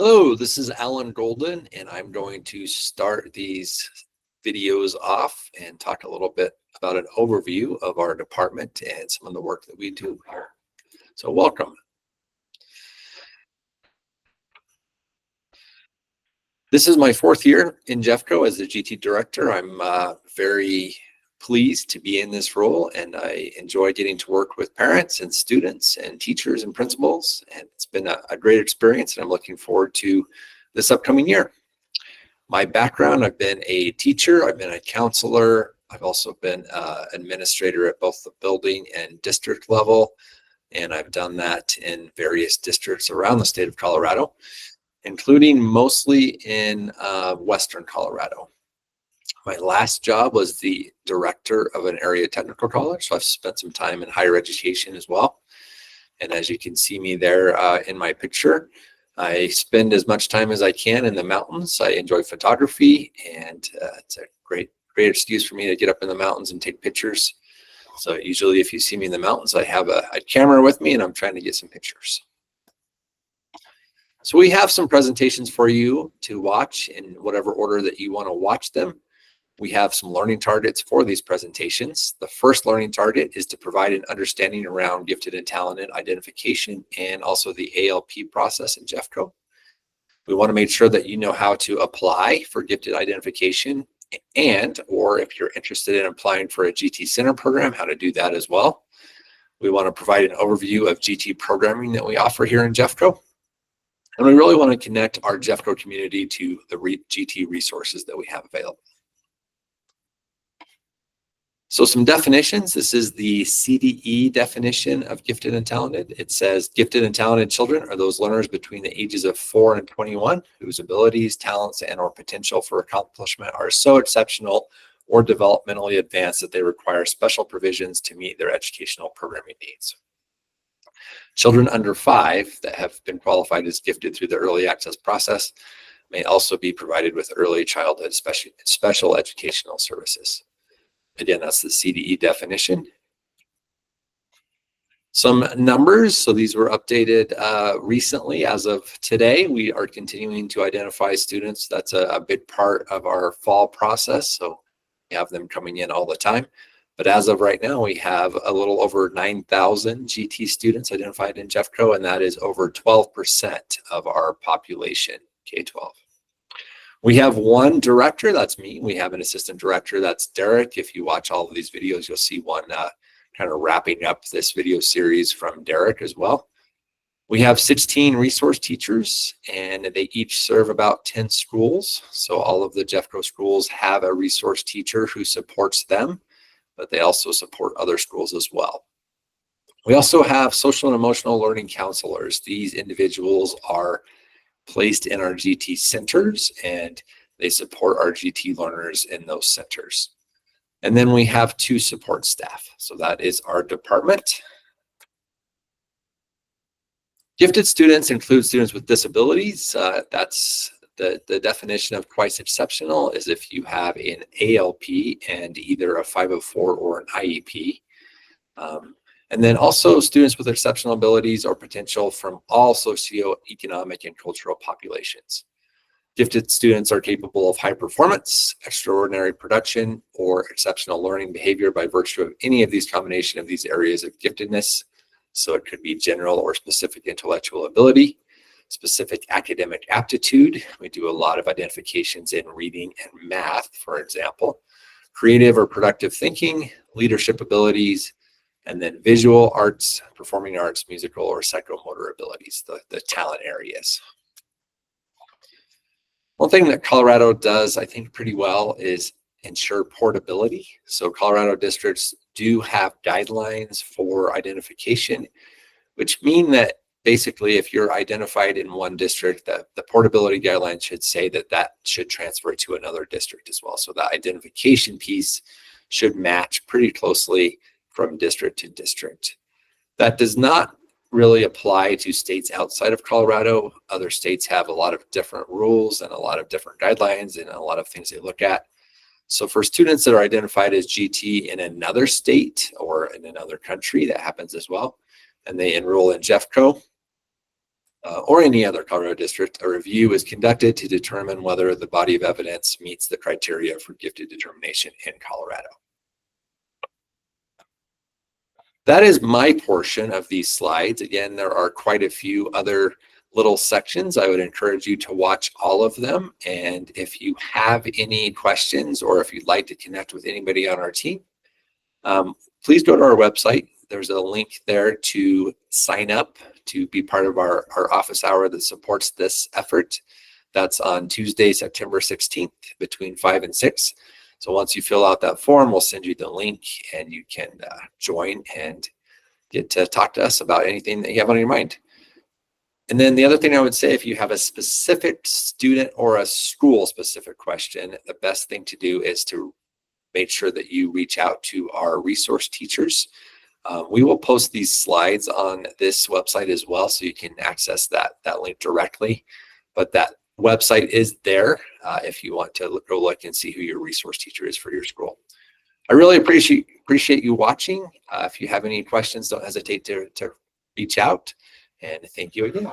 Hello, this is Alan Golden, and I'm going to start these videos off and talk a little bit about an overview of our department and some of the work that we do here. So welcome. This is my fourth year in Jeffco as the GT director. I'm very pleased to be in this role, and I enjoy getting to work with parents and students and teachers and principals, and it's been a great experience, and I'm looking forward to this upcoming year. My background, I've been a teacher, I've been a counselor, I've also been administrator at both the building and district level, and I've done that in various districts around the state of Colorado, including mostly in Western Colorado. My last job was the director of an area technical college, so I've spent some time in higher education as well. And as you can see me there in my picture, I spend as much time as I can in the mountains. I enjoy photography, and it's a great excuse for me to get up in the mountains and take pictures. So usually if you see me in the mountains, I have a camera with me and I'm trying to get some pictures. So we have some presentations for you to watch in whatever order that you want to watch them. We have some learning targets for these presentations. The first learning target is to provide an understanding around gifted and talented identification and also the ALP process in Jeffco. We want to make sure that you know how to apply for gifted identification or if you're interested in applying for a GT Center program, how to do that as well. We want to provide an overview of GT programming that we offer here in Jeffco. And we really want to connect our Jeffco community to the GT resources that we have available. So some definitions. This is the CDE definition of gifted and talented. It says gifted and talented children are those learners between the ages of 4 and 21 whose abilities, talents, and or potential for accomplishment are so exceptional or developmentally advanced that they require special provisions to meet their educational programming needs. Children under 5 that have been qualified as gifted through the early access process may also be provided with early childhood special educational services. Again, that's the CDE definition. Some numbers, so these were updated recently. As of today, we are continuing to identify students. That's a big part of our fall process, so we have them coming in all the time. But as of right now, we have a little over 9,000 GT students identified in Jeffco, and that is over 12% of our population, K-12. We have one director, that's me. We have an assistant director, that's Derek. If you watch all of these videos, you'll see one kind of wrapping up this video series from Derek as well. We have 16 resource teachers, and they each serve about 10 schools. So all of the Jeffco schools have a resource teacher who supports them, but they also support other schools as well. We also have social and emotional learning counselors. These individuals are placed in our GT centers, and they support our GT learners in those centers. And then we have 2 support staff. So that is our department. Gifted students include students with disabilities. That's the definition of quite exceptional is if you have an ALP and either a 504 or an IEP. And then also students with exceptional abilities or potential from all socioeconomic and cultural populations. Gifted students are capable of high performance, extraordinary production, or exceptional learning behavior by virtue of any of these combination of these areas of giftedness. So it could be general or specific intellectual ability, specific academic aptitude. We do a lot of identifications in reading and math, for example, creative or productive thinking, leadership abilities, and then visual arts, performing arts, musical or psychomotor abilities, the talent areas. One thing that Colorado does, I think, pretty well is ensure portability. So Colorado districts do have guidelines for identification, which mean that basically if you're identified in one district, that the portability guidelines should say that that should transfer to another district as well. So the identification piece should match pretty closely from district to district. That does not really apply to states outside of Colorado. Other states have a lot of different rules and a lot of different guidelines and a lot of things they look at. So for students that are identified as GT in another state or in another country, that happens as well, and they enroll in Jeffco, or any other Colorado district, a review is conducted to determine whether the body of evidence meets the criteria for gifted determination in Colorado. That is my portion of these slides. Again, there are quite a few other little sections. I would encourage you to watch all of them. And if you have any questions or if you'd like to connect with anybody on our team, please go to our website. There's a link there to sign up to be part of our office hour that supports this effort. That's on Tuesday, September 16th between 5 and 6. So once you fill out that form, we'll send you the link and you can join and get to talk to us about anything that you have on your mind. And then the other thing I would say, if you have a specific student or a school specific question, the best thing to do is to make sure that you reach out to our resource teachers. We will post these slides on this website as well, so you can access that link directly. But that website is there if you want to go look and see who your resource teacher is for your school. I really appreciate you watching. If you have any questions, don't hesitate to reach out. And thank you again.